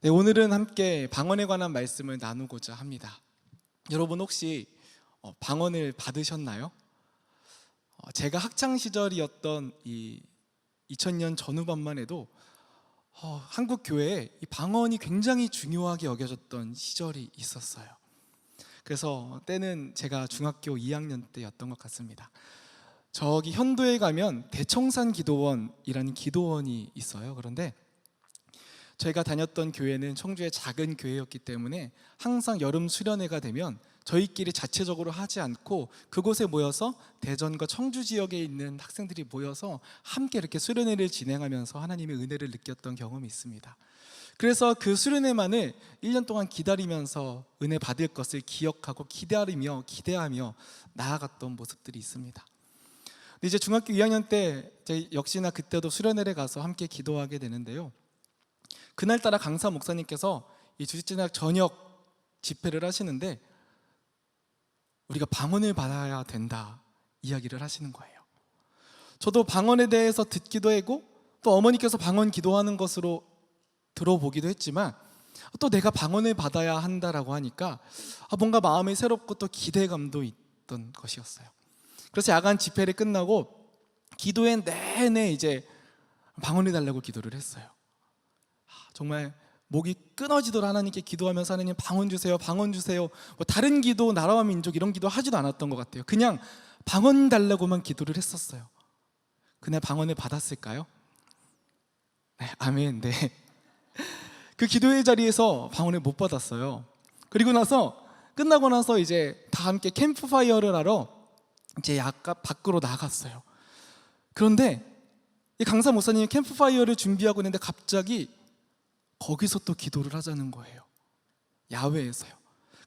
네, 오늘은 함께 방언에 관한 말씀을 나누고자 합니다. 여러분 혹시 방언을 받으셨나요? 제가 학창 시절이었던 이 2000년 전후반만 해도 한국 교회에 이 방언이 굉장히 중요하게 여겨졌던 시절이 있었어요. 그래서 때는 제가 중학교 2학년 때였던 것 같습니다. 저기 현도에 가면 대청산 기도원이라는 기도원이 있어요. 그런데 저희가 다녔던 교회는 청주의 작은 교회였기 때문에 항상 여름 수련회가 되면 저희끼리 자체적으로 하지 않고 그곳에 모여서 대전과 청주 지역에 있는 학생들이 모여서 함께 이렇게 수련회를 진행하면서 하나님의 은혜를 느꼈던 경험이 있습니다. 그래서 그 수련회만을 1년 동안 기다리면서 은혜 받을 것을 기억하고 기대하며 나아갔던 모습들이 있습니다. 근데 이제 중학교 2학년 때 역시나 그때도 수련회를 가서 함께 기도하게 되는데요. 그날따라 강사 목사님께서 이 주짓진학 저녁 집회를 하시는데 우리가 방언을 받아야 된다 이야기를 하시는 거예요. 저도 방언에 대해서 듣기도 하고 또 어머니께서 방언 기도하는 것으로 들어보기도 했지만 또 내가 방언을 받아야 한다라고 하니까 뭔가 마음이 새롭고 또 기대감도 있던 것이었어요. 그래서 야간 집회를 끝나고 기도회 내내 이제 방언을 달라고 기도를 했어요. 정말 목이 끊어지도록 하나님께 기도하면서 하나님 방언 주세요, 방언 주세요. 뭐 다른 기도, 나라와 민족 이런 기도 하지도 않았던 것 같아요. 그냥 방언 달라고만 기도를 했었어요. 그날 방언을 받았을까요? 네, 아멘. 네. 그 기도회 자리에서 방언을 못 받았어요. 그리고 끝나고 나서 이제 다 함께 캠프파이어를 하러 이제 약간 밖으로 나갔어요. 그런데 이 강사 목사님이 캠프파이어를 준비하고 있는데 갑자기 거기서 또 기도를 하자는 거예요. 야외에서요.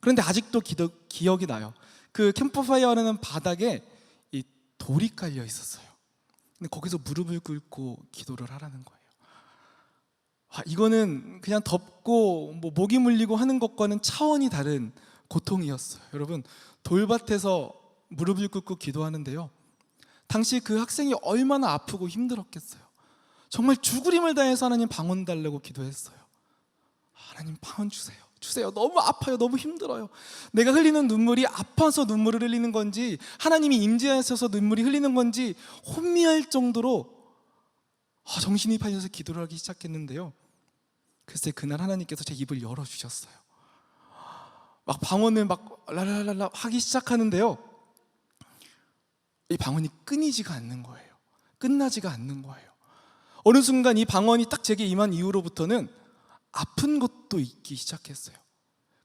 그런데 아직도 기억이 나요. 그 캠프파이어라는 바닥에 이 돌이 깔려 있었어요. 근데 거기서 무릎을 꿇고 기도를 하라는 거예요. 이거는 그냥 덥고 목이 물리고 하는 것과는 차원이 다른 고통이었어요. 여러분, 돌밭에서 무릎을 꿇고 기도하는데요, 당시 그 학생이 얼마나 아프고 힘들었겠어요. 정말 죽으림을 다해서 하나님 방언 달라고 기도했어요. 하나님 방언 주세요. 너무 아파요. 너무 힘들어요. 내가 흘리는 눈물이 아파서 눈물을 흘리는 건지 하나님이 임재하셔서 눈물이 흘리는 건지 혼미할 정도로 정신이 팔려서 기도를 하기 시작했는데요, 글쎄 그날 하나님께서 제 입을 열어주셨어요. 막 방언을 막 랄랄랄라 하기 시작하는데요, 이 방언이 끊이지가 않는 거예요. 끝나지가 않는 거예요. 어느 순간 이 방언이 딱 제게 임한 이후로부터는 아픈 것도 있기 시작했어요.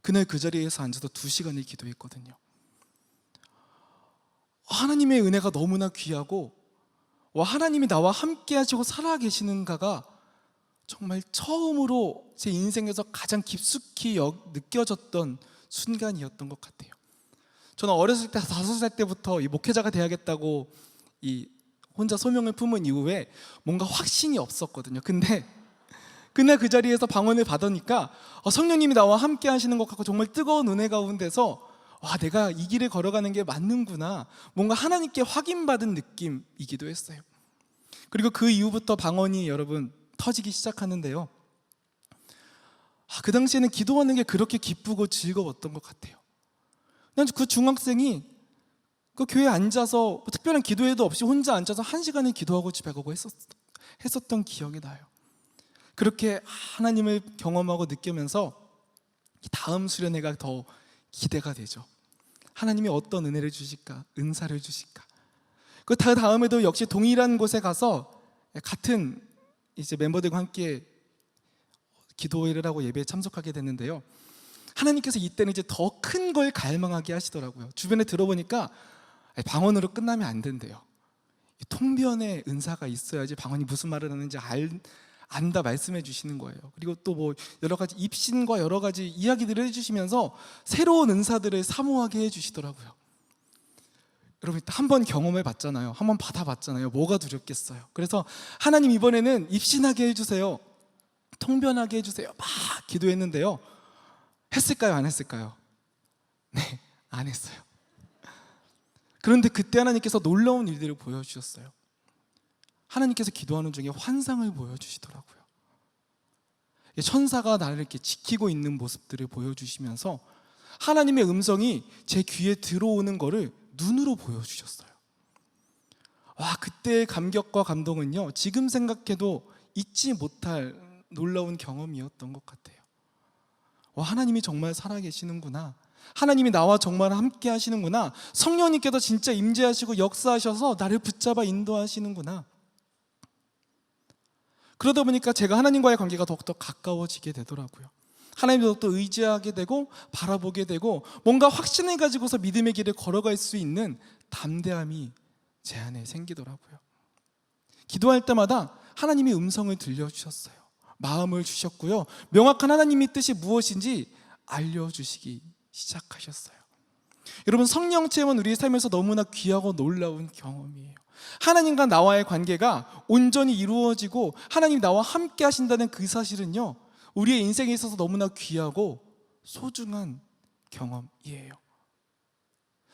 그날 그 자리에서 앉아서 2시간을 기도했거든요. 하나님의 은혜가 너무나 귀하고 하나님이 나와 함께 하시고 살아계시는가가 정말 처음으로 제 인생에서 가장 깊숙이 느껴졌던 순간이었던 것 같아요. 저는 어렸을 때 5살 때부터 이 목회자가 돼야겠다고 혼자 소명을 품은 이후에 뭔가 확신이 없었거든요. 근데 그날 그 자리에서 방언을 받으니까 성령님이 나와 함께 하시는 것 같고 정말 뜨거운 은혜 가운데서 내가 이 길을 걸어가는 게 맞는구나, 뭔가 하나님께 확인받은 느낌이기도 했어요. 그리고 그 이후부터 방언이 여러분 터지기 시작하는데요, 그 당시에는 기도하는 게 그렇게 기쁘고 즐거웠던 것 같아요. 난 그 중학생이 그 교회에 앉아서 특별한 기도회도 없이 혼자 앉아서 1시간을 기도하고 집에 가고 했었던 기억이 나요. 그렇게 하나님을 경험하고 느끼면서 다음 수련회가 더 기대가 되죠. 하나님이 어떤 은혜를 주실까, 은사를 주실까. 그 다음에도 역시 동일한 곳에 가서 같은 이제 멤버들과 함께 기도회를 하고 예배에 참석하게 됐는데요, 하나님께서 이때는 이제 더 큰 걸 갈망하게 하시더라고요. 주변에 들어보니까 방언으로 끝나면 안 된대요. 통변의 은사가 있어야지 방언이 무슨 말을 하는지 안다 말씀해 주시는 거예요. 그리고 또 여러 가지 입신과 여러 가지 이야기들을 해주시면서 새로운 은사들을 사모하게 해주시더라고요. 여러분 한번 경험해 봤잖아요. 한번 받아봤잖아요. 뭐가 두렵겠어요. 그래서 하나님 이번에는 입신하게 해주세요, 통변하게 해주세요 막 기도했는데요, 했을까요? 안 했을까요? 네, 안 했어요. 그런데 그때 하나님께서 놀라운 일들을 보여주셨어요. 하나님께서 기도하는 중에 환상을 보여주시더라고요. 천사가 나를 이렇게 지키고 있는 모습들을 보여주시면서 하나님의 음성이 제 귀에 들어오는 거를 눈으로 보여주셨어요. 와, 그때의 감격과 감동은요, 지금 생각해도 잊지 못할 놀라운 경험이었던 것 같아요. 와, 하나님이 정말 살아계시는구나. 하나님이 나와 정말 함께 하시는구나. 성령님께서 진짜 임재하시고 역사하셔서 나를 붙잡아 인도하시는구나. 그러다 보니까 제가 하나님과의 관계가 더욱더 가까워지게 되더라고요. 하나님을 더욱더 의지하게 되고 바라보게 되고 뭔가 확신을 가지고서 믿음의 길을 걸어갈 수 있는 담대함이 제 안에 생기더라고요. 기도할 때마다 하나님이 음성을 들려주셨어요. 마음을 주셨고요, 명확한 하나님의 뜻이 무엇인지 알려주시기 시작하셨어요. 여러분, 성령 체험은 우리의 삶에서 너무나 귀하고 놀라운 경험이에요. 하나님과 나와의 관계가 온전히 이루어지고 하나님이 나와 함께 하신다는 그 사실은요, 우리의 인생에 있어서 너무나 귀하고 소중한 경험이에요.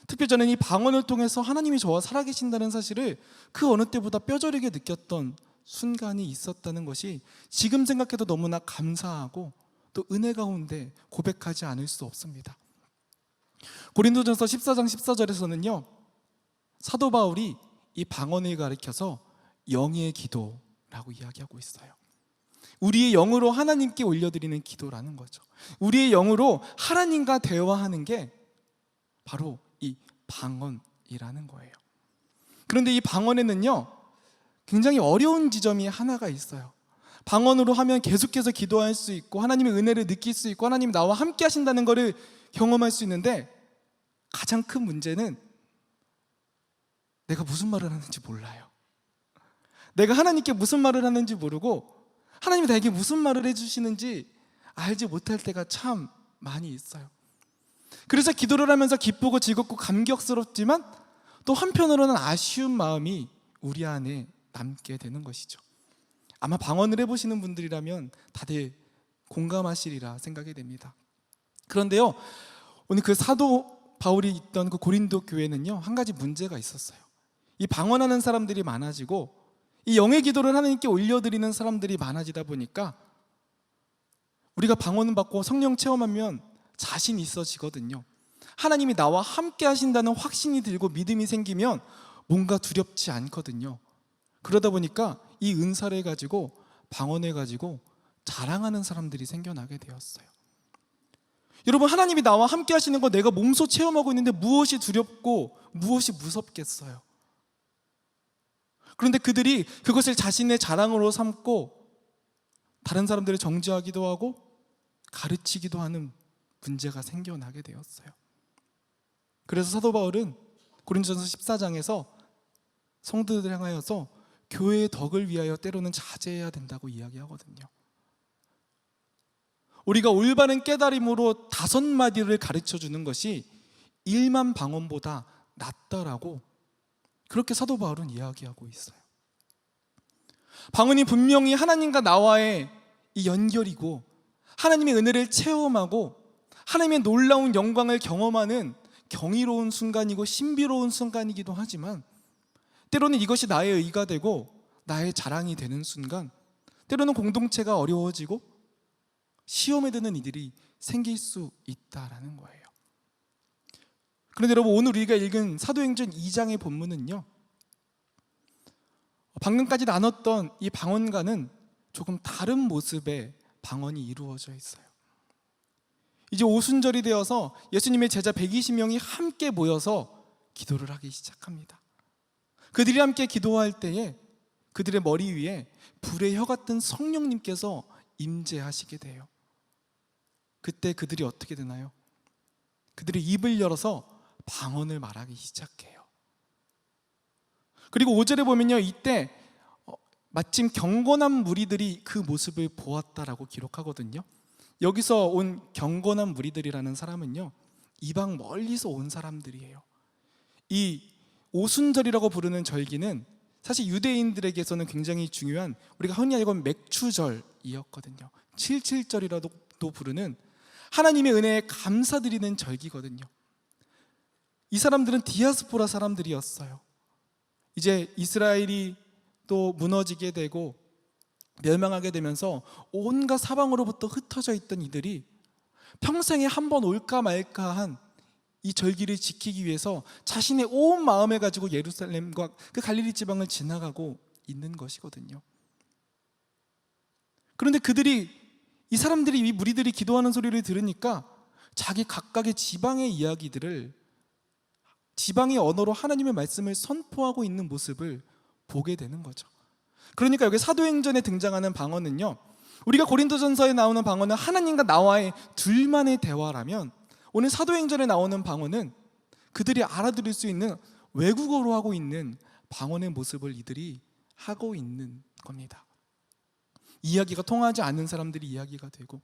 특히 저는 이 방언을 통해서 하나님이 저와 살아계신다는 사실을 그 어느 때보다 뼈저리게 느꼈던 순간이 있었다는 것이 지금 생각해도 너무나 감사하고 또 은혜 가운데 고백하지 않을 수 없습니다. 고린도전서 14장 14절에서는요, 사도 바울이 이 방언을 가리켜서 영의 기도라고 이야기하고 있어요. 우리의 영으로 하나님께 올려드리는 기도라는 거죠. 우리의 영으로 하나님과 대화하는 게 바로 이 방언이라는 거예요. 그런데 이 방언에는요, 굉장히 어려운 지점이 하나가 있어요. 방언으로 하면 계속해서 기도할 수 있고 하나님의 은혜를 느낄 수 있고 하나님이 나와 함께 하신다는 것을 경험할 수 있는데, 가장 큰 문제는 내가 무슨 말을 하는지 몰라요. 내가 하나님께 무슨 말을 하는지 모르고 하나님이 나에게 무슨 말을 해주시는지 알지 못할 때가 참 많이 있어요. 그래서 기도를 하면서 기쁘고 즐겁고 감격스럽지만 또 한편으로는 아쉬운 마음이 우리 안에 남게 되는 것이죠. 아마 방언을 해보시는 분들이라면 다들 공감하시리라 생각이 됩니다. 그런데요, 오늘 그 사도 바울이 있던 그 고린도 교회는요, 한 가지 문제가 있었어요. 이 방언하는 사람들이 많아지고 이 영의 기도를 하나님께 올려드리는 사람들이 많아지다 보니까 우리가 방언을 받고 성령 체험하면 자신이 있어지거든요. 하나님이 나와 함께 하신다는 확신이 들고 믿음이 생기면 뭔가 두렵지 않거든요. 그러다 보니까 이 은사를 가지고 방언을 가지고 자랑하는 사람들이 생겨나게 되었어요. 여러분, 하나님이 나와 함께 하시는 거 내가 몸소 체험하고 있는데 무엇이 두렵고 무엇이 무섭겠어요? 그런데 그들이 그것을 자신의 자랑으로 삼고 다른 사람들을 정죄하기도 하고 가르치기도 하는 문제가 생겨나게 되었어요. 그래서 사도 바울은 고린도전서 14장에서 성도들을 향하여서 교회의 덕을 위하여 때로는 자제해야 된다고 이야기하거든요. 우리가 올바른 깨달음으로 5마디를 가르쳐주는 것이 1만 방언보다 낫다라고 그렇게 사도 바울은 이야기하고 있어요. 방언이 분명히 하나님과 나와의 이 연결이고 하나님의 은혜를 체험하고 하나님의 놀라운 영광을 경험하는 경이로운 순간이고 신비로운 순간이기도 하지만, 때로는 이것이 나의 의가 되고 나의 자랑이 되는 순간, 때로는 공동체가 어려워지고 시험에 드는 이들이 생길 수 있다라는 거예요. 그런데 여러분, 오늘 우리가 읽은 사도행전 2장의 본문은요, 방금까지 나눴던 이 방언과는 조금 다른 모습의 방언이 이루어져 있어요. 이제 오순절이 되어서 예수님의 제자 120명이 함께 모여서 기도를 하기 시작합니다. 그들이 함께 기도할 때에 그들의 머리 위에 불의 혀 같은 성령님께서 임재하시게 돼요. 그때 그들이 어떻게 되나요? 그들이 입을 열어서 방언을 말하기 시작해요. 그리고 5절에 보면요, 이때 마침 경건한 무리들이 그 모습을 보았다라고 기록하거든요. 여기서 온 경건한 무리들이라는 사람은요, 이방 멀리서 온 사람들이에요. 이 오순절이라고 부르는 절기는 사실 유대인들에게서는 굉장히 중요한, 우리가 흔히 알고 있는 맥추절이었거든요. 77절이라도 부르는 하나님의 은혜에 감사드리는 절기거든요. 이 사람들은 디아스포라 사람들이었어요. 이제 이스라엘이 또 무너지게 되고 멸망하게 되면서 온갖 사방으로부터 흩어져 있던 이들이 평생에 한 번 올까 말까한 이 절기를 지키기 위해서 자신의 온 마음을 가지고 예루살렘과 그 갈릴리 지방을 지나가고 있는 것이거든요. 그런데 이 사람들이, 이 무리들이 기도하는 소리를 들으니까 자기 각각의 지방의 이야기들을, 지방의 언어로 하나님의 말씀을 선포하고 있는 모습을 보게 되는 거죠. 그러니까 여기 사도행전에 등장하는 방언은요, 우리가 고린도전서에 나오는 방언은 하나님과 나와의 둘만의 대화라면, 오늘 사도행전에 나오는 방언은 그들이 알아들을 수 있는 외국어로 하고 있는 방언의 모습을 이들이 하고 있는 겁니다. 이야기가 통하지 않는 사람들이 이야기가 되고,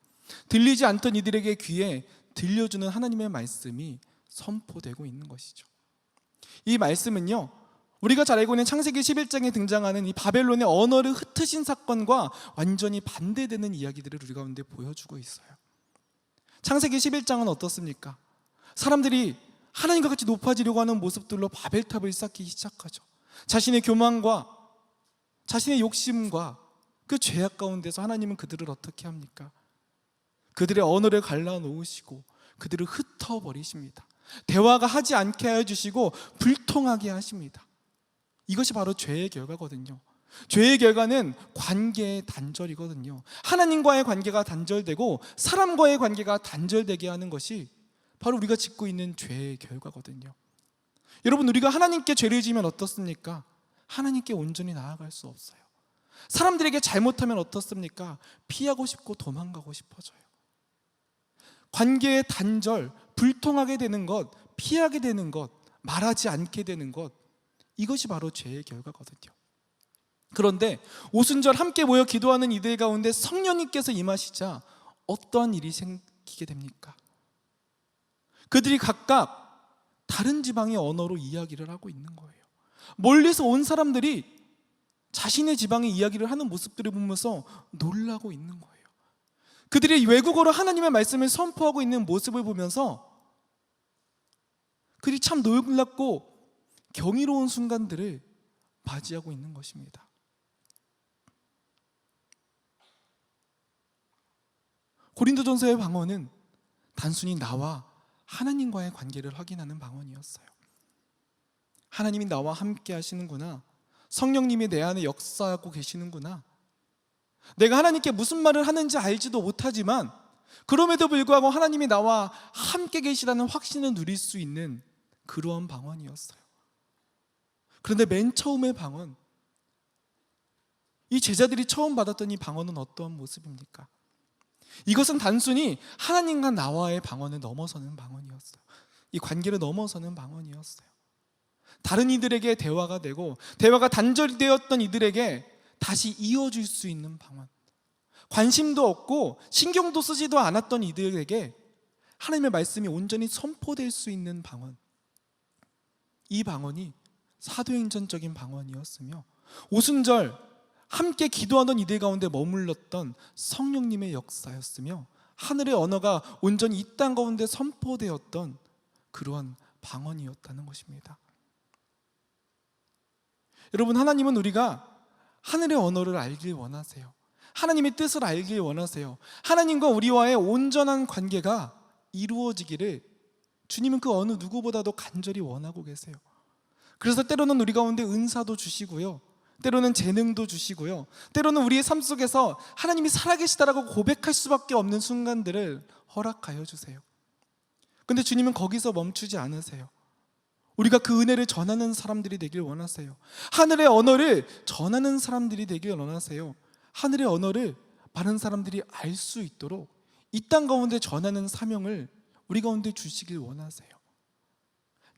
들리지 않던 이들에게 귀에 들려주는 하나님의 말씀이 선포되고 있는 것이죠. 이 말씀은요, 우리가 잘 알고 있는 창세기 11장에 등장하는 이 바벨론의 언어를 흩으신 사건과 완전히 반대되는 이야기들을 우리 가운데 보여주고 있어요. 창세기 11장은 어떻습니까? 사람들이 하나님과 같이 높아지려고 하는 모습들로 바벨탑을 쌓기 시작하죠. 자신의 교만과 자신의 욕심과 그 죄악 가운데서 하나님은 그들을 어떻게 합니까? 그들의 언어를 갈라놓으시고 그들을 흩어버리십니다. 대화가 하지 않게 하여 주시고 불통하게 하십니다. 이것이 바로 죄의 결과거든요. 죄의 결과는 관계의 단절이거든요. 하나님과의 관계가 단절되고 사람과의 관계가 단절되게 하는 것이 바로 우리가 짓고 있는 죄의 결과거든요. 여러분, 우리가 하나님께 죄를 지으면 어떻습니까? 하나님께 온전히 나아갈 수 없어요. 사람들에게 잘못하면 어떻습니까? 피하고 싶고 도망가고 싶어져요. 관계의 단절, 불통하게 되는 것, 피하게 되는 것, 말하지 않게 되는 것, 이것이 바로 죄의 결과거든요. 그런데 오순절 함께 모여 기도하는 이들 가운데 성령님께서 임하시자 어떠한 일이 생기게 됩니까? 그들이 각각 다른 지방의 언어로 이야기를 하고 있는 거예요. 멀리서 온 사람들이 자신의 지방의 이야기를 하는 모습들을 보면서 놀라고 있는 거예요. 그들이 외국어로 하나님의 말씀을 선포하고 있는 모습을 보면서 그들이 참 놀랍고 경이로운 순간들을 맞이하고 있는 것입니다. 고린도전서의 방언은 단순히 나와 하나님과의 관계를 확인하는 방언이었어요. 하나님이 나와 함께 하시는구나, 성령님이 내 안에 역사하고 계시는구나, 내가 하나님께 무슨 말을 하는지 알지도 못하지만 그럼에도 불구하고 하나님이 나와 함께 계시다는 확신을 누릴 수 있는 그러한 방언이었어요. 그런데 맨 처음의 방언, 이 제자들이 처음 받았던 이 방언은 어떠한 모습입니까? 이것은 단순히 하나님과 나와의 방언을 넘어서는 방언이었어요. 이 관계를 넘어서는 방언이었어요. 다른 이들에게 대화가 되고 대화가 단절되었던 이들에게 다시 이어줄 수 있는 방언, 관심도 없고 신경도 쓰지도 않았던 이들에게 하나님의 말씀이 온전히 선포될 수 있는 방언, 이 방언이 사도행전적인 방언이었으며 오순절 함께 기도하던 이들 가운데 머물렀던 성령님의 역사였으며 하늘의 언어가 온전히 이 땅 가운데 선포되었던 그러한 방언이었다는 것입니다. 여러분, 하나님은 우리가 하늘의 언어를 알길 원하세요. 하나님의 뜻을 알길 원하세요. 하나님과 우리와의 온전한 관계가 이루어지기를 주님은 그 어느 누구보다도 간절히 원하고 계세요. 그래서 때로는 우리 가운데 은사도 주시고요, 때로는 재능도 주시고요, 때로는 우리의 삶 속에서 하나님이 살아계시다라고 고백할 수밖에 없는 순간들을 허락하여 주세요. 근데 주님은 거기서 멈추지 않으세요. 우리가 그 은혜를 전하는 사람들이 되길 원하세요. 하늘의 언어를 전하는 사람들이 되길 원하세요. 하늘의 언어를 많은 사람들이 알 수 있도록 이 땅 가운데 전하는 사명을 우리 가운데 주시길 원하세요.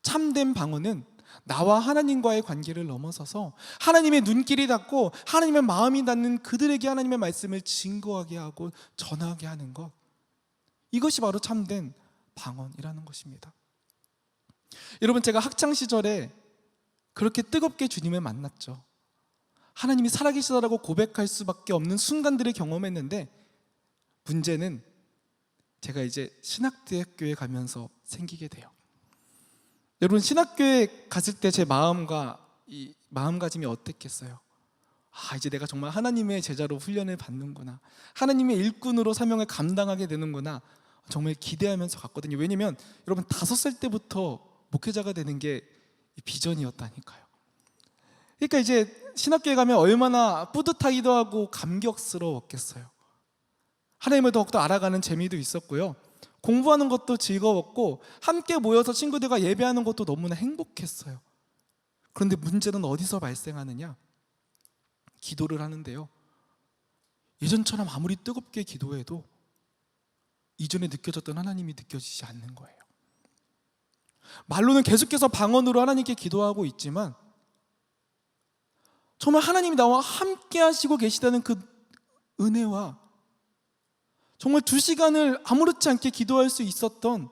참된 방언은 나와 하나님과의 관계를 넘어서서 하나님의 눈길이 닿고 하나님의 마음이 닿는 그들에게 하나님의 말씀을 증거하게 하고 전하게 하는 것, 이것이 바로 참된 방언이라는 것입니다. 여러분, 제가 학창시절에 그렇게 뜨겁게 주님을 만났죠. 하나님이 살아계시다라고 고백할 수밖에 없는 순간들을 경험했는데, 문제는 제가 이제 신학대학교에 가면서 생기게 돼요. 여러분, 신학교에 갔을 때 제 마음가짐이 어땠겠어요? 이제 내가 정말 하나님의 제자로 훈련을 받는구나, 하나님의 일꾼으로 사명을 감당하게 되는구나, 정말 기대하면서 갔거든요. 왜냐면 여러분 5살 때부터 목회자가 되는 게 비전이었다니까요. 그러니까 이제 신학교에 가면 얼마나 뿌듯하기도 하고 감격스러웠겠어요. 하나님을 더욱더 알아가는 재미도 있었고요, 공부하는 것도 즐거웠고, 함께 모여서 친구들과 예배하는 것도 너무나 행복했어요. 그런데 문제는 어디서 발생하느냐? 기도를 하는데요, 예전처럼 아무리 뜨겁게 기도해도 이전에 느껴졌던 하나님이 느껴지지 않는 거예요. 말로는 계속해서 방언으로 하나님께 기도하고 있지만 정말 하나님이 나와 함께 하시고 계시다는 그 은혜와 정말 2시간을 아무렇지 않게 기도할 수 있었던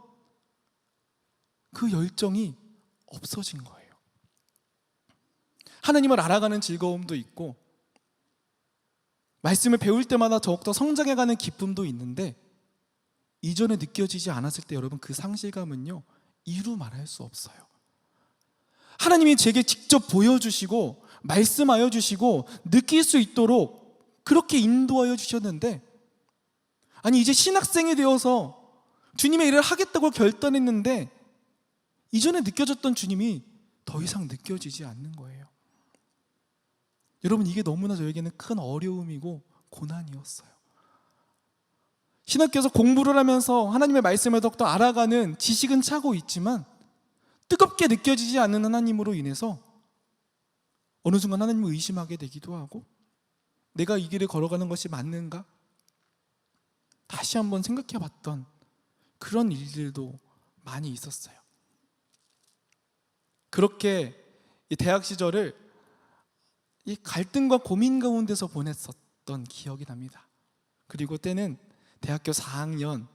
그 열정이 없어진 거예요. 하나님을 알아가는 즐거움도 있고, 말씀을 배울 때마다 더욱더 성장해가는 기쁨도 있는데, 이전에 느껴지지 않았을 때 여러분 그 상실감은요, 이루 말할 수 없어요. 하나님이 제게 직접 보여주시고 말씀하여 주시고 느낄 수 있도록 그렇게 인도하여 주셨는데, 아니 이제 신학생이 되어서 주님의 일을 하겠다고 결단했는데 이전에 느껴졌던 주님이 더 이상 느껴지지 않는 거예요. 여러분, 이게 너무나 저에게는 큰 어려움이고 고난이었어요. 신학교에서 공부를 하면서 하나님의 말씀을 더욱더 알아가는 지식은 차고 있지만 뜨겁게 느껴지지 않는 하나님으로 인해서 어느 순간 하나님을 의심하게 되기도 하고, 내가 이 길을 걸어가는 것이 맞는가? 다시 한번 생각해 봤던 그런 일들도 많이 있었어요. 그렇게 이 대학 시절을 이 갈등과 고민 가운데서 보냈었던 기억이 납니다. 그리고 때는 대학교 4학년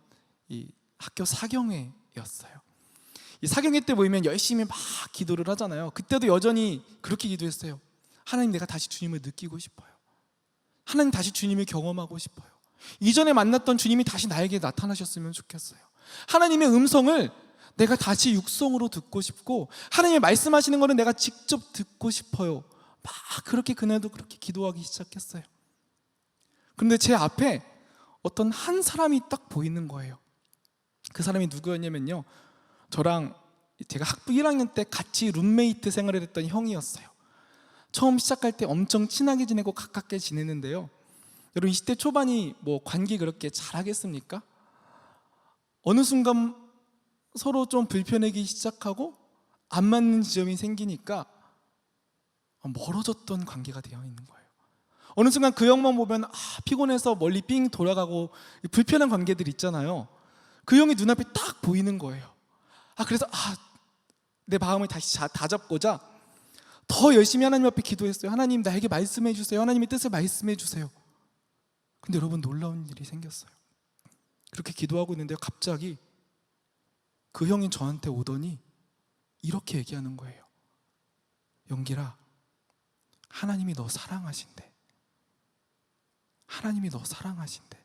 이 학교 사경회였어요. 이 사경회 때 모이면 열심히 막 기도를 하잖아요. 그때도 여전히 그렇게 기도했어요. 하나님, 내가 다시 주님을 느끼고 싶어요. 하나님, 다시 주님을 경험하고 싶어요. 이전에 만났던 주님이 다시 나에게 나타나셨으면 좋겠어요. 하나님의 음성을 내가 다시 육성으로 듣고 싶고, 하나님이 말씀하시는 거는 내가 직접 듣고 싶어요. 막 그렇게 그날도 그렇게 기도하기 시작했어요. 그런데 제 앞에 어떤 한 사람이 딱 보이는 거예요. 그 사람이 누구였냐면요, 저랑 제가 학부 1학년 때 같이 룸메이트 생활을 했던 형이었어요. 처음 시작할 때 엄청 친하게 지내고 가깝게 지냈는데요, 여러분 20대 초반이 뭐 관계 그렇게 잘하겠습니까? 어느 순간 서로 좀 불편하기 시작하고 안 맞는 지점이 생기니까 멀어졌던 관계가 되어 있는 거예요. 어느 순간 그 형만 보면 피곤해서 멀리 삥 돌아가고 불편한 관계들 있잖아요. 그 형이 눈앞에 딱 보이는 거예요. 그래서 내 마음을 다시 다잡고자 더 열심히 하나님 앞에 기도했어요. 하나님, 나에게 말씀해 주세요. 하나님의 뜻을 말씀해 주세요. 근데 여러분, 놀라운 일이 생겼어요. 그렇게 기도하고 있는데 갑자기 그 형이 저한테 오더니 이렇게 얘기하는 거예요. 영길아, 하나님이 너 사랑하신대. 하나님이 너 사랑하신대.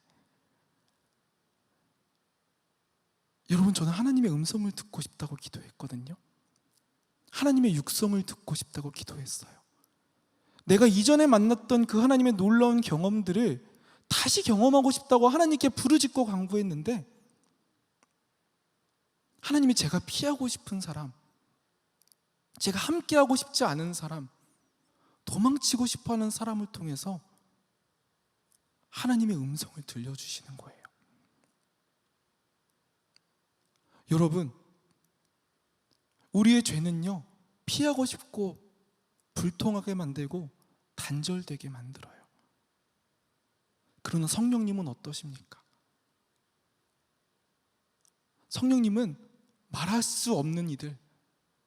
여러분, 저는 하나님의 음성을 듣고 싶다고 기도했거든요. 하나님의 육성을 듣고 싶다고 기도했어요. 내가 이전에 만났던 그 하나님의 놀라운 경험들을 다시 경험하고 싶다고 하나님께 부르짖고 간구했는데, 하나님이 제가 피하고 싶은 사람, 제가 함께하고 싶지 않은 사람, 도망치고 싶어하는 사람을 통해서 하나님의 음성을 들려주시는 거예요. 여러분, 우리의 죄는요, 피하고 싶고 불통하게 만들고 단절되게 만들어요. 그러나 성령님은 어떠십니까? 성령님은 말할 수 없는 이들,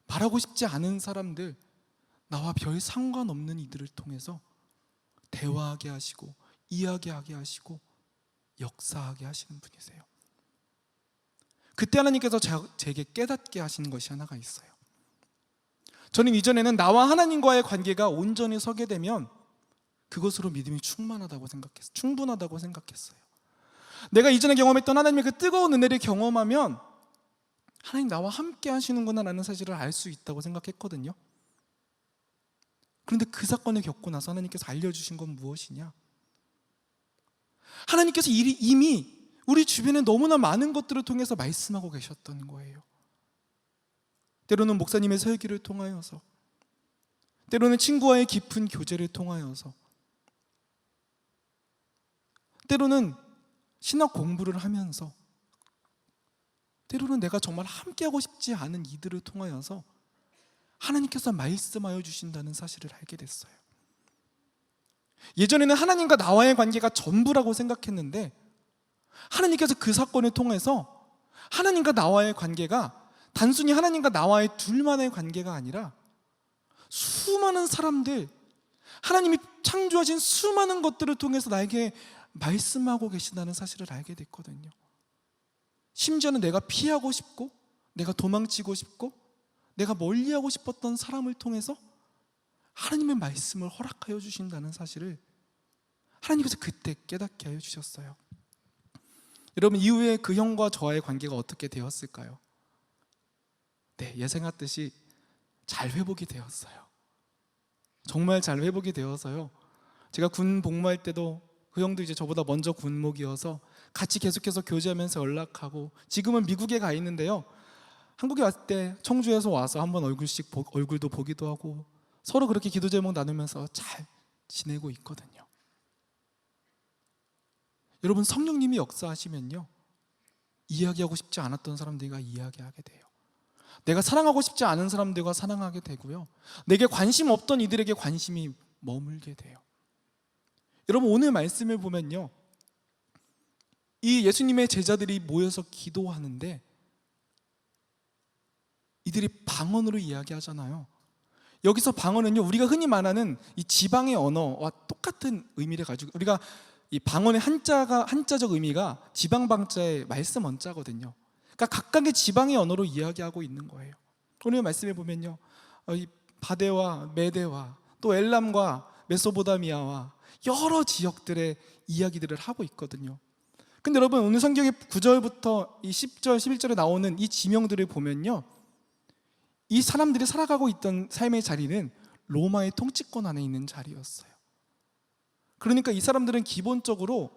말하고 싶지 않은 사람들, 나와 별 상관없는 이들을 통해서 대화하게 하시고 이야기하게 하시고 역사하게 하시는 분이세요. 그때 하나님께서 제게 깨닫게 하시는 것이 하나가 있어요. 저는 이전에는 나와 하나님과의 관계가 온전히 서게 되면 그것으로 믿음이 충분하다고 생각했어요. 내가 이전에 경험했던 하나님의 그 뜨거운 은혜를 경험하면 하나님 나와 함께 하시는구나 라는 사실을 알 수 있다고 생각했거든요. 그런데 그 사건을 겪고 나서 하나님께서 알려주신 건 무엇이냐? 하나님께서 이미 우리 주변에 너무나 많은 것들을 통해서 말씀하고 계셨던 거예요. 때로는 목사님의 설교를 통하여서, 때로는 친구와의 깊은 교제를 통하여서, 때로는 신학 공부를 하면서, 때로는 내가 정말 함께하고 싶지 않은 이들을 통하여서 하나님께서 말씀하여 주신다는 사실을 알게 됐어요. 예전에는 하나님과 나와의 관계가 전부라고 생각했는데, 하나님께서 그 사건을 통해서 하나님과 나와의 관계가 단순히 하나님과 나와의 둘만의 관계가 아니라 수많은 사람들, 하나님이 창조하신 수많은 것들을 통해서 나에게 말씀하고 계신다는 사실을 알게 됐거든요. 심지어는 내가 피하고 싶고, 내가 도망치고 싶고, 내가 멀리하고 싶었던 사람을 통해서 하나님의 말씀을 허락하여 주신다는 사실을 하나님께서 그때 깨닫게 하여 주셨어요. 여러분, 이후에 그 형과 저와의 관계가 어떻게 되었을까요? 네, 예상했듯이 잘 회복이 되었어요. 정말 잘 회복이 되어서요, 제가 군 복무할 때도 그 형도 이제 저보다 먼저 군목이어서 같이 계속해서 교제하면서 연락하고, 지금은 미국에 가 있는데요, 한국에 왔을 때 청주에서 와서 한번 얼굴도 보기도 하고 서로 그렇게 기도 제목 나누면서 잘 지내고 있거든요. 여러분, 성령님이 역사하시면요, 이야기하고 싶지 않았던 사람들과 이야기하게 돼요. 내가 사랑하고 싶지 않은 사람들과 사랑하게 되고요, 내게 관심 없던 이들에게 관심이 머물게 돼요. 여러분, 오늘 말씀을 보면요, 이 예수님의 제자들이 모여서 기도하는데 이들이 방언으로 이야기하잖아요. 여기서 방언은요, 우리가 흔히 말하는 이 지방의 언어와 똑같은 의미를 가지고, 우리가 이 방언의 한자적 의미가 지방방자의 말씀 원자거든요. 그러니까 각각의 지방의 언어로 이야기하고 있는 거예요. 오늘 말씀에 보면요, 이 바데와 메데와 또 엘람과 메소포타미아와 여러 지역들의 이야기들을 하고 있거든요. 근데 여러분, 오늘 성경의 9절부터 이 10절, 11절에 나오는 이 지명들을 보면요, 이 사람들이 살아가고 있던 삶의 자리는 로마의 통치권 안에 있는 자리였어요. 그러니까 이 사람들은 기본적으로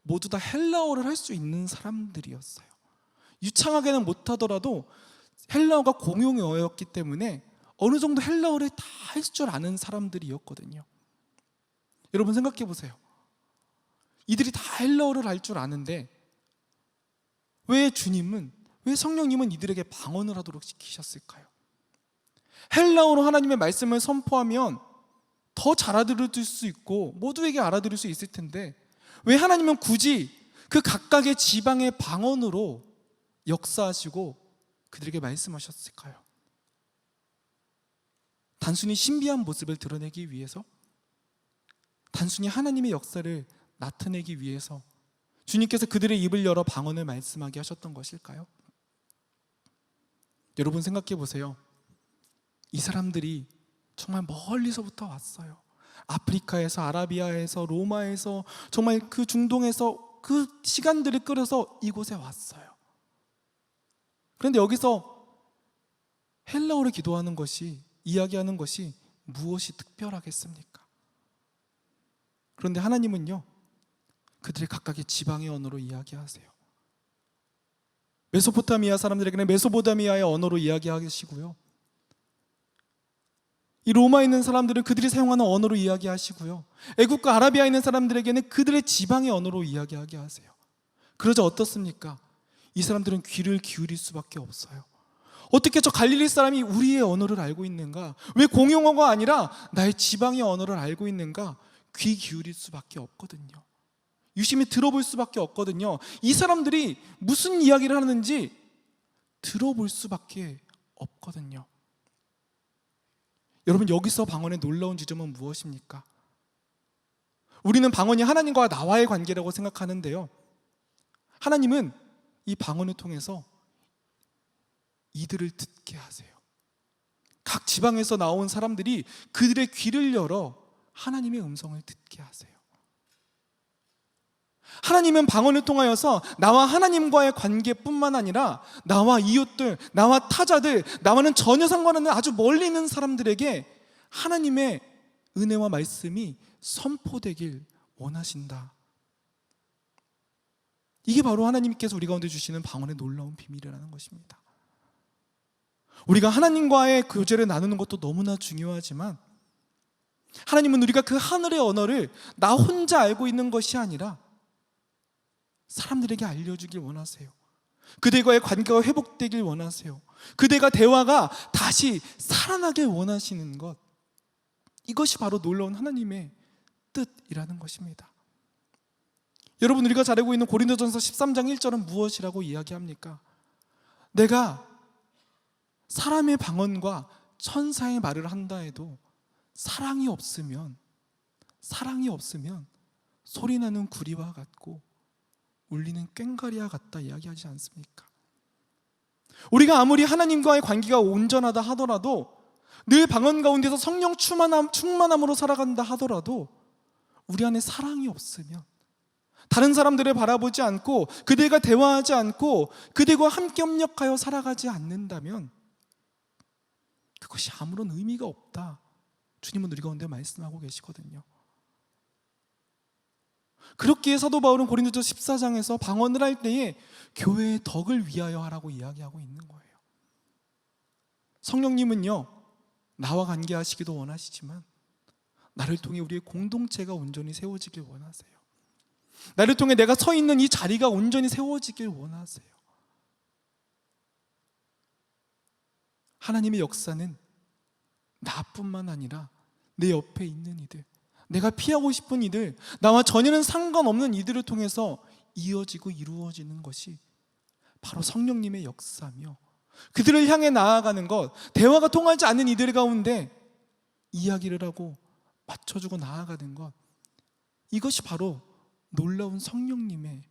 모두 다 헬라어를 할 수 있는 사람들이었어요. 유창하게는 못하더라도 헬라어가 공용어였기 때문에 어느 정도 헬라어를 다 할 줄 아는 사람들이었거든요. 여러분, 생각해 보세요. 이들이 다 헬라어를 할 줄 아는데 왜 성령님은 이들에게 방언을 하도록 시키셨을까요? 헬라어로 하나님의 말씀을 선포하면 더 잘 알아들을 수 있고 모두에게 알아들을 수 있을 텐데, 왜 하나님은 굳이 그 각각의 지방의 방언으로 역사하시고 그들에게 말씀하셨을까요? 단순히 신비한 모습을 드러내기 위해서? 단순히 하나님의 역사를 나타내기 위해서 주님께서 그들의 입을 열어 방언을 말씀하게 하셨던 것일까요? 여러분, 생각해 보세요. 이 사람들이 정말 멀리서부터 왔어요. 아프리카에서, 아라비아에서, 로마에서, 정말 그 중동에서 그 시간들을 끌어서 이곳에 왔어요. 그런데 여기서 헬라어로 기도하는 것이, 이야기하는 것이 무엇이 특별하겠습니까? 그런데 하나님은요, 그들의 각각의 지방의 언어로 이야기하세요. 메소포타미아 사람들에게는 메소포타미아의 언어로 이야기하시고요, 이 로마에 있는 사람들은 그들이 사용하는 언어로 이야기하시고요, 애국과 아라비아에 있는 사람들에게는 그들의 지방의 언어로 이야기하게 하세요. 그러자 어떻습니까? 이 사람들은 귀를 기울일 수밖에 없어요. 어떻게 저 갈릴리 사람이 우리의 언어를 알고 있는가? 왜 공용어가 아니라 나의 지방의 언어를 알고 있는가? 귀 기울일 수밖에 없거든요. 유심히 들어볼 수밖에 없거든요. 이 사람들이 무슨 이야기를 하는지 들어볼 수밖에 없거든요. 여러분, 여기서 방언의 놀라운 지점은 무엇입니까? 우리는 방언이 하나님과 나와의 관계라고 생각하는데요, 하나님은 이 방언을 통해서 이들을 듣게 하세요. 각 지방에서 나온 사람들이 그들의 귀를 열어 하나님의 음성을 듣게 하세요. 하나님은 방언을 통하여서 나와 하나님과의 관계뿐만 아니라 나와 이웃들, 나와 타자들, 나와는 전혀 상관없는 아주 멀리 있는 사람들에게 하나님의 은혜와 말씀이 선포되길 원하신다. 이게 바로 하나님께서 우리 가운데 주시는 방언의 놀라운 비밀이라는 것입니다. 우리가 하나님과의 교제를 나누는 것도 너무나 중요하지만 하나님은 우리가 그 하늘의 언어를 나 혼자 알고 있는 것이 아니라 사람들에게 알려주길 원하세요. 그들과의 관계가 회복되길 원하세요. 그들과 대화가 다시 살아나길 원하시는 것, 이것이 바로 놀라운 하나님의 뜻이라는 것입니다. 여러분, 우리가 잘 알고 있는 고린도전서 13장 1절은 무엇이라고 이야기합니까? 내가 사람의 방언과 천사의 말을 한다 해도 사랑이 없으면 소리나는 구리와 같고 울리는 꽹과리와 같다 이야기하지 않습니까? 우리가 아무리 하나님과의 관계가 온전하다 하더라도, 늘 방언 가운데서 성령 충만함으로 살아간다 하더라도 우리 안에 사랑이 없으면, 다른 사람들을 바라보지 않고 그들과 대화하지 않고 그들과 함께 협력하여 살아가지 않는다면 그것이 아무런 의미가 없다. 주님은 우리 가운데 말씀하고 계시거든요. 그렇기에 사도 바울은 고린도전서 14장에서 방언을 할 때에 교회의 덕을 위하여 하라고 이야기하고 있는 거예요. 성령님은요, 나와 관계하시기도 원하시지만 나를 통해 우리의 공동체가 온전히 세워지길 원하세요. 나를 통해 내가 서 있는 이 자리가 온전히 세워지길 원하세요. 하나님의 역사는 나뿐만 아니라 내 옆에 있는 이들, 내가 피하고 싶은 이들, 나와 전혀는 상관없는 이들을 통해서 이어지고 이루어지는 것이 바로 성령님의 역사며, 그들을 향해 나아가는 것, 대화가 통하지 않는 이들 가운데 이야기를 하고 맞춰주고 나아가는 것, 이것이 바로 놀라운 성령님의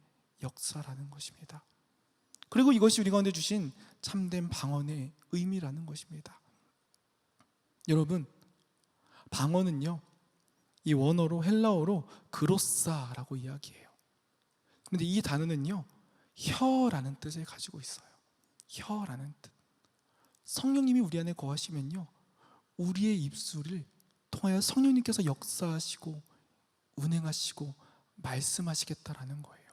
역사라는 것입니다. 그리고 이것이 우리 가운데 주신 참된 방언의 의미라는 것입니다. 여러분, 방언은요, 이 원어로, 헬라어로 그로사라고 이야기해요. 그런데 이 단어는요, 혀라는 뜻을 가지고 있어요. 혀라는 뜻. 성령님이 우리 안에 거하시면요, 우리의 입술을 통하여 성령님께서 역사하시고 운행하시고 말씀하시겠다라는 거예요.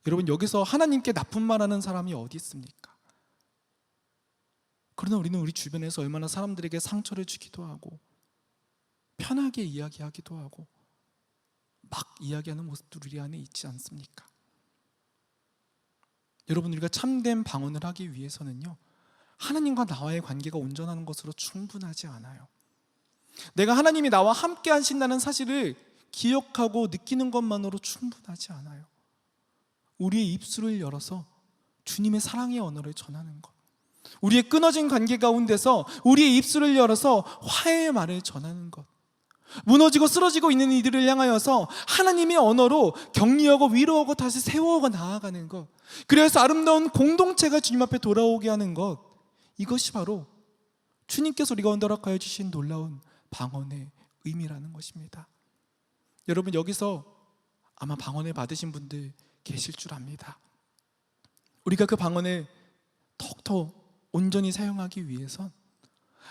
여러분, 여기서 하나님께 나쁜 말하는 사람이 어디 있습니까? 그러나 우리는 우리 주변에서 얼마나 사람들에게 상처를 주기도 하고 편하게 이야기하기도 하고 막 이야기하는 모습도 우리 안에 있지 않습니까? 여러분, 우리가 참된 방언을 하기 위해서는요, 하나님과 나와의 관계가 온전한 것으로 충분하지 않아요. 내가 하나님이 나와 함께 하신다는 사실을 기억하고 느끼는 것만으로 충분하지 않아요. 우리의 입술을 열어서 주님의 사랑의 언어를 전하는 것, 우리의 끊어진 관계 가운데서 우리의 입술을 열어서 화해의 말을 전하는 것, 무너지고 쓰러지고 있는 이들을 향하여서 하나님의 언어로 격려하고 위로하고 다시 세워가 나아가는 것, 그래서 아름다운 공동체가 주님 앞에 돌아오게 하는 것, 이것이 바로 주님께서 우리 가운데 허락하여 주신 놀라운 방언의 의미라는 것입니다. 여러분, 여기서 아마 방언을 받으신 분들 계실 줄 압니다. 우리가 그 방언을 더욱더 온전히 사용하기 위해선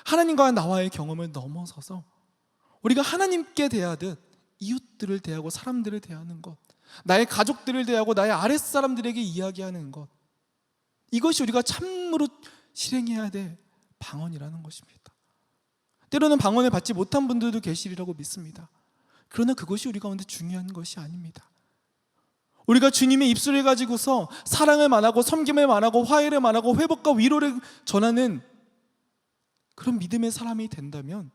하나님과 나와의 경험을 넘어서서 우리가 하나님께 대하듯 이웃들을 대하고 사람들을 대하는 것, 나의 가족들을 대하고 나의 아랫사람들에게 이야기하는 것, 이것이 우리가 참으로 실행해야 될 방언이라는 것입니다. 때로는 방언을 받지 못한 분들도 계시리라고 믿습니다. 그러나 그것이 우리 가운데 중요한 것이 아닙니다. 우리가 주님의 입술을 가지고서 사랑을 말하고 섬김을 말하고 화해를 말하고 회복과 위로를 전하는 그런 믿음의 사람이 된다면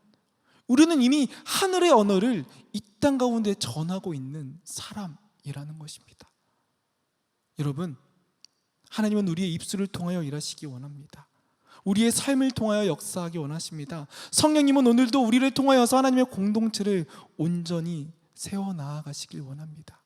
우리는 이미 하늘의 언어를 이 땅 가운데 전하고 있는 사람이라는 것입니다. 여러분, 하나님은 우리의 입술을 통하여 일하시기 원합니다. 우리의 삶을 통하여 역사하기 원하십니다. 성령님은 오늘도 우리를 통하여서 하나님의 공동체를 온전히 세워나가시길 원합니다.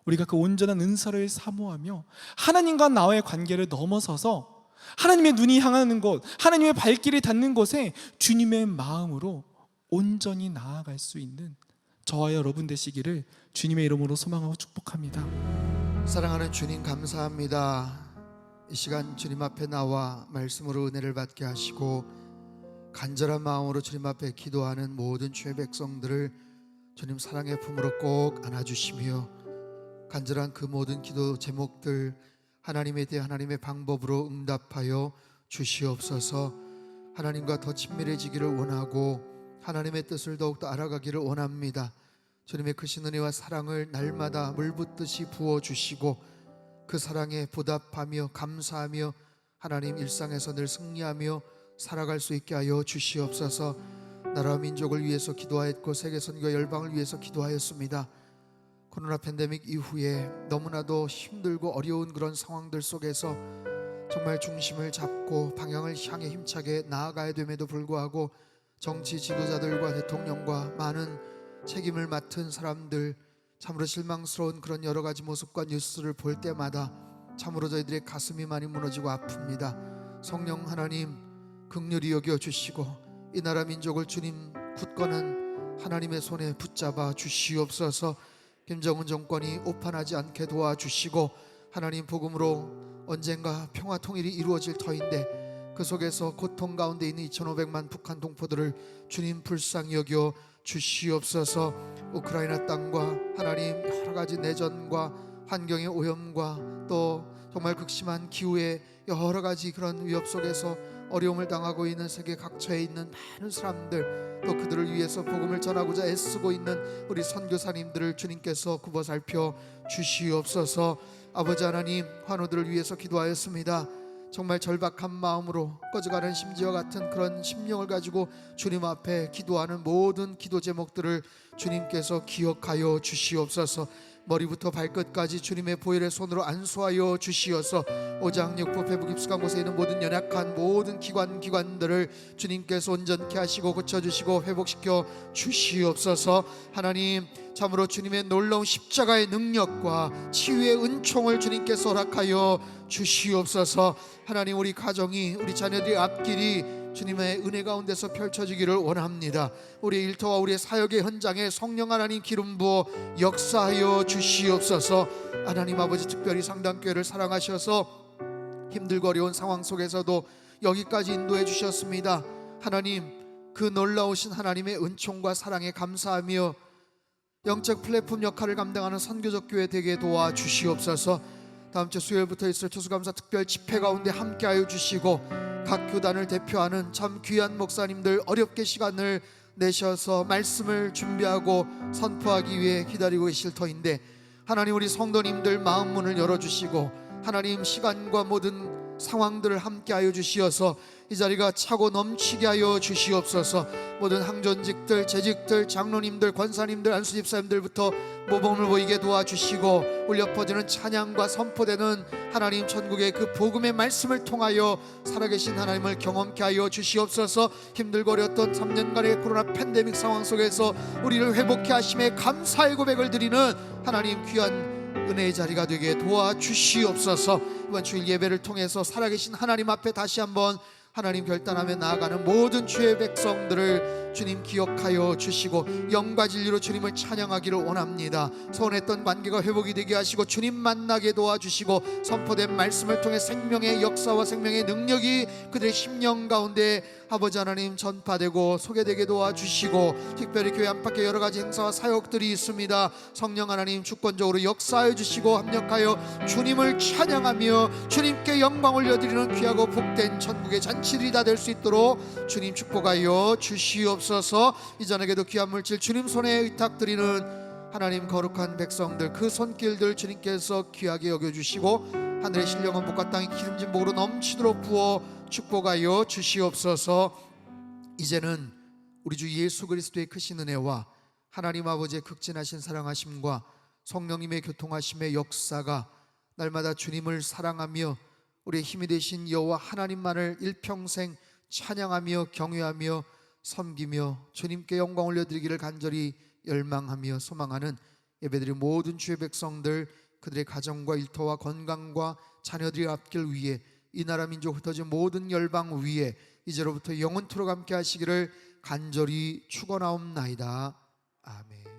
우리가 그 온전한 은사를 사모하며 하나님과 나와의 관계를 넘어서서 하나님의 눈이 향하는 곳, 하나님의 발길이 닿는 곳에 주님의 마음으로 온전히 나아갈 수 있는 저와 여러분 되시기를 주님의 이름으로 소망하고 축복합니다. 사랑하는 주님, 감사합니다. 이 시간 주님 앞에 나와 말씀으로 은혜를 받게 하시고 간절한 마음으로 주님 앞에 기도하는 모든 주의 백성들을 주님 사랑의 품으로 꼭 안아주시며, 간절한 그 모든 기도 제목들 하나님에 대해 하나님의 방법으로 응답하여 주시옵소서. 하나님과 더 친밀해지기를 원하고 하나님의 뜻을 더욱더 알아가기를 원합니다. 주님의 크신 은혜와 사랑을 날마다 물붓듯이 부어주시고 그 사랑에 보답하며 감사하며 하나님 일상에서 늘 승리하며 살아갈 수 있게 하여 주시옵소서. 나라와 민족을 위해서 기도하였고 세계 선교와 열방을 위해서 기도하였습니다. 코로나 팬데믹 이후에 너무나도 힘들고 어려운 그런 상황들 속에서 정말 중심을 잡고 방향을 향해 힘차게 나아가야 됨에도 불구하고 정치 지도자들과 대통령과 많은 책임을 맡은 사람들, 참으로 실망스러운 그런 여러 가지 모습과 뉴스를 볼 때마다 참으로 저희들의 가슴이 많이 무너지고 아픕니다. 성령 하나님 긍휼히 여겨 주시고 이 나라 민족을 주님 굳건한 하나님의 손에 붙잡아 주시옵소서. 김정은 정권이 오판하지 않게 도와주시고 하나님 복음으로 언젠가 평화 통일이 이루어질 터인데 그 속에서 고통 가운데 있는 2,500만 북한 동포들을 주님 불쌍히 여겨 주시옵소서. 우크라이나 땅과 하나님 여러 가지 내전과 환경의 오염과 또 정말 극심한 기후의 여러 가지 그런 위협 속에서 어려움을 당하고 있는 세계 각처에 있는 많은 사람들, 또 그들을 위해서 복음을 전하고자 애쓰고 있는 우리 선교사님들을 주님께서 굽어 살펴 주시옵소서. 아버지 하나님, 환우들을 위해서 기도하였습니다. 정말 절박한 마음으로 꺼져가는 심지와 같은 그런 심령을 가지고 주님 앞에 기도하는 모든 기도 제목들을 주님께서 기억하여 주시옵소서. 머리부터 발끝까지 주님의 보혈의 손으로 안수하여 주시어서 오장육부 배부 깊숙한 곳에 있는 모든 연약한 모든 기관들을 주님께서 온전케 하시고 고쳐주시고 회복시켜 주시옵소서. 하나님 참으로 주님의 놀라운 십자가의 능력과 치유의 은총을 주님께서 허락하여 주시옵소서. 하나님 우리 가정이 우리 자녀들의 앞길이 주님의 은혜 가운데서 펼쳐지기를 원합니다. 우리 일터와 우리의 사역의 현장에 성령 하나님 기름 부어 역사하여 주시옵소서. 하나님 아버지 특별히 상담교회를 사랑하셔서 힘들고 어려운 상황 속에서도 여기까지 인도해 주셨습니다. 하나님 그 놀라우신 하나님의 은총과 사랑에 감사하며 영적 플랫폼 역할을 감당하는 선교적 교회 되게 도와주시옵소서. 다음 주 수요일부터 있을 추수감사 특별 집회 가운데 함께하여 주시고 각 교단을 대표하는 참 귀한 목사님들 어렵게 시간을 내셔서 말씀을 준비하고 선포하기 위해 기다리고 계실 터인데 하나님 우리 성도님들 마음 문을 열어주시고 하나님 시간과 모든 상황들을 함께하여 주시어서 이 자리가 차고 넘치게 하여 주시옵소서. 모든 항전직들, 재직들, 장로님들, 권사님들, 안수집사님들부터 모범을 보이게 도와주시고 울려 퍼지는 찬양과 선포되는 하나님 천국의 그 복음의 말씀을 통하여 살아계신 하나님을 경험케 하여 주시옵소서. 힘들고 어려웠던 3년간의 코로나 팬데믹 상황 속에서 우리를 회복케 하심에 감사의 고백을 드리는 하나님 귀한 은혜의 자리가 되게 도와주시옵소서. 이번 주일 예배를 통해서 살아계신 하나님 앞에 다시 한번 하나님 결단하며 나아가는 모든 주의 백성들을 주님 기억하여 주시고 영과 진리로 주님을 찬양하기를 원합니다. 소원했던 관계가 회복이 되게 하시고 주님 만나게 도와주시고 선포된 말씀을 통해 생명의 역사와 생명의 능력이 그들의 심령 가운데 아버지 하나님 전파되고 소개되게 도와주시고 특별히 교회 안팎에 여러 가지 행사와 사역들이 있습니다. 성령 하나님 주권적으로 역사해 주시고 합력하여 주님을 찬양하며 주님께 영광 올려드리는 귀하고 복된 천국의 잔치들이 다 될 수 있도록 주님 축복하여 주시옵소서. 이전에게도 귀한 물질 주님 손에 의탁드리는 하나님 거룩한 백성들 그 손길들 주님께서 귀하게 여겨주시고 하늘의 신령한 복과 땅의 기름진 복으로 넘치도록 부어 축복하여 주시옵소서. 이제는 우리 주 예수 그리스도의 크신 은혜와 하나님 아버지의 극진하신 사랑하심과 성령님의 교통하심의 역사가 날마다 주님을 사랑하며 우리의 힘이 되신 여호와 하나님만을 일평생 찬양하며 경외하며 섬기며 주님께 영광 올려드리기를 간절히 열망하며 소망하는 예배드린 모든 주의 백성들 그들의 가정과 일터와 건강과 자녀들의 앞길 위해 이 나라 민족 흩어진 모든 열방 위에 이제로부터 영원토록 함께 하시기를 간절히 축원하옵나이다. 아멘.